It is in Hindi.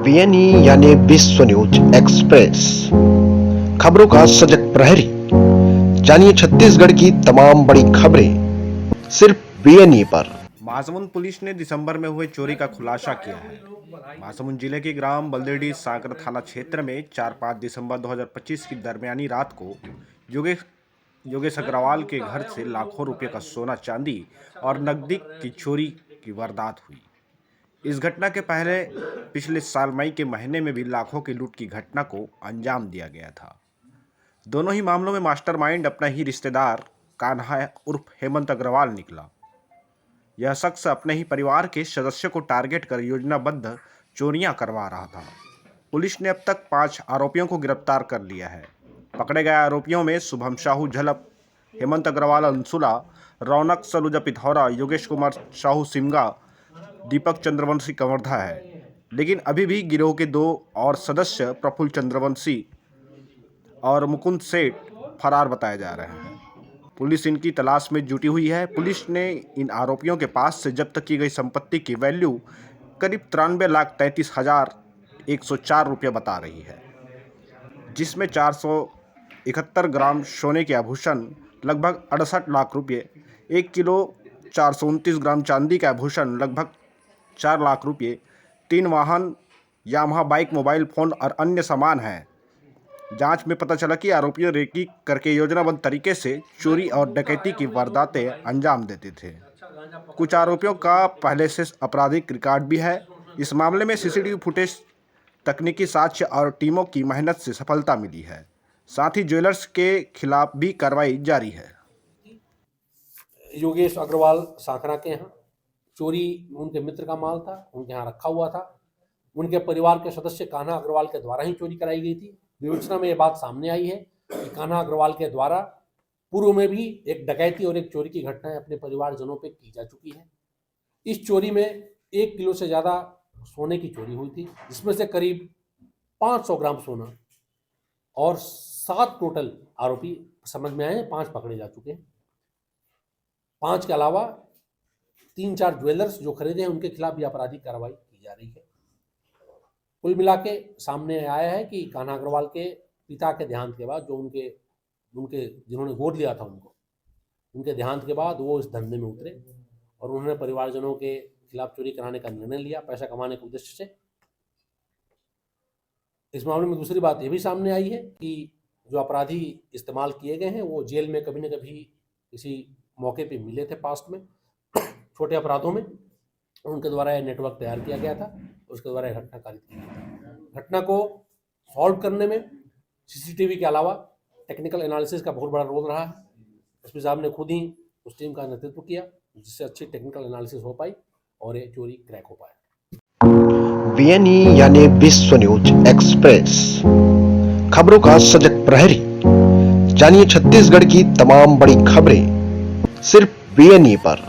बीएनई यानी विश्व न्यूज एक्सप्रेस, खबरों का सजग प्रहरी। जानिए छत्तीसगढ़ की तमाम बड़ी खबरें सिर्फ बीएनई पर। महासमुंद पुलिस ने दिसंबर में हुए चोरी का खुलासा किया है। महासमुंद जिले के ग्राम बल्देडी सांकर थाना क्षेत्र में 4-5 दिसंबर 2025 की दरमियानी रात को योगेश अग्रवाल के घर से लाखों रुपए का सोना चांदी और नकदी की चोरी की वारदात हुई। इस घटना के पहले पिछले साल मई के महीने में भी लाखों की लूट की घटना को अंजाम दिया गया था। दोनों ही मामलों में मास्टरमाइंड अपना ही रिश्तेदार कान्हा उर्फ हेमंत अग्रवाल निकला। यह शख्स अपने ही परिवार के सदस्यों को टारगेट कर योजनाबद्ध चोरियां करवा रहा था। पुलिस ने अब तक 5 आरोपियों को गिरफ्तार कर लिया है। पकड़े गए आरोपियों में शुभम साहू झलप, हेमंत अग्रवाल अंसुला, रौनक सलूजा पिथौरा, योगेश कुमार साहू सिमगा, दीपक चंद्रवंशी कवर्धा है। लेकिन अभी भी गिरोह के 2 और सदस्य प्रफुल्ल चंद्रवंशी और मुकुंद सेठ फरार बताए जा रहे हैं। पुलिस इनकी तलाश में जुटी हुई है। पुलिस ने इन आरोपियों के पास से जब्त की गई संपत्ति की वैल्यू करीब 93,33,104 रुपये बता रही है, जिसमें 471 ग्राम सोने के आभूषण, लगभग 68 लाख रुपये, 1 किलो 429 ग्राम चांदी के आभूषण, लगभग 4 लाख रुपये, 3 वाहन, यामाहा बाइक, मोबाइल फ़ोन और अन्य सामान हैं। जांच में पता चला कि आरोपियों रेकी करके योजनाबद्ध तरीके से चोरी और डकैती की वारदातें अंजाम देते थे। कुछ आरोपियों का पहले से आपराधिक रिकॉर्ड भी है। इस मामले में सीसीटीवी फुटेज, तकनीकी साक्ष्य और टीमों की मेहनत से सफलता मिली है। साथ ही ज्वेलर्स के खिलाफ भी कार्रवाई जारी है। योगेश अग्रवाल सांकरा के यहाँ चोरी उनके मित्र का माल था, उनके यहाँ रखा हुआ था। उनके परिवार के सदस्य कान्हा अग्रवाल के द्वारा ही चोरी कराई गई थी। विवेचना में ये बात सामने आई है कि कान्हा अग्रवाल के द्वारा पूर्व में भी एक डकैती और एक चोरी की घटनाएं अपने परिवारजनों पे की जा चुकी है। इस चोरी में 1 किलो से ज़्यादा सोने की चोरी हुई थी, जिसमें से करीब 500 ग्राम सोना और 7 टोटल आरोपी समझ में आए हैं। 5 पकड़े जा चुके हैं। 5 के अलावा 3-4 ज्वेलर्स जो खरीदे हैं उनके खिलाफ भी आपराधिक कार्रवाई की जा रही है। कुल मिला के सामने आया है कि कान्हा अग्रवाल के पिता के देहांत के बाद, जो उनके जिन्होंने गोद लिया था उनके देहांत के बाद वो इस धंधे में उतरे और उन्होंने परिवारजनों के खिलाफ चोरी कराने का निर्णय लिया, पैसा कमाने के उद्देश्य से। इस मामले में दूसरी बात ये भी सामने आई है कि जो अपराधी इस्तेमाल किए गए हैं वो जेल में कभी न कभी किसी मौके पे मिले थे पास्ट में छोटे अपराधों में। उनके द्वारा यह नेटवर्क तैयार किया गया था, उसके द्वारा यह घटना कारित की गई थी। घटना को सॉल्व करने में सीसीटीवी के अलावा टेक्निकल एनालिसिस का बहुत बड़ा रोल रहा है। एसपी साहब ने खुद ही उस टीम का नेतृत्व किया, जिससे अच्छी टेक्निकल एनालिसिस हो पाई और ये चोरी क्रैक हो पाया। बीएनई यानी विश्व न्यूज एक्सप्रेस, खबरों का सजग प्रहरी। जानिए छत्तीसगढ़ की तमाम बड़ी खबरें सिर्फ बीएनई पर।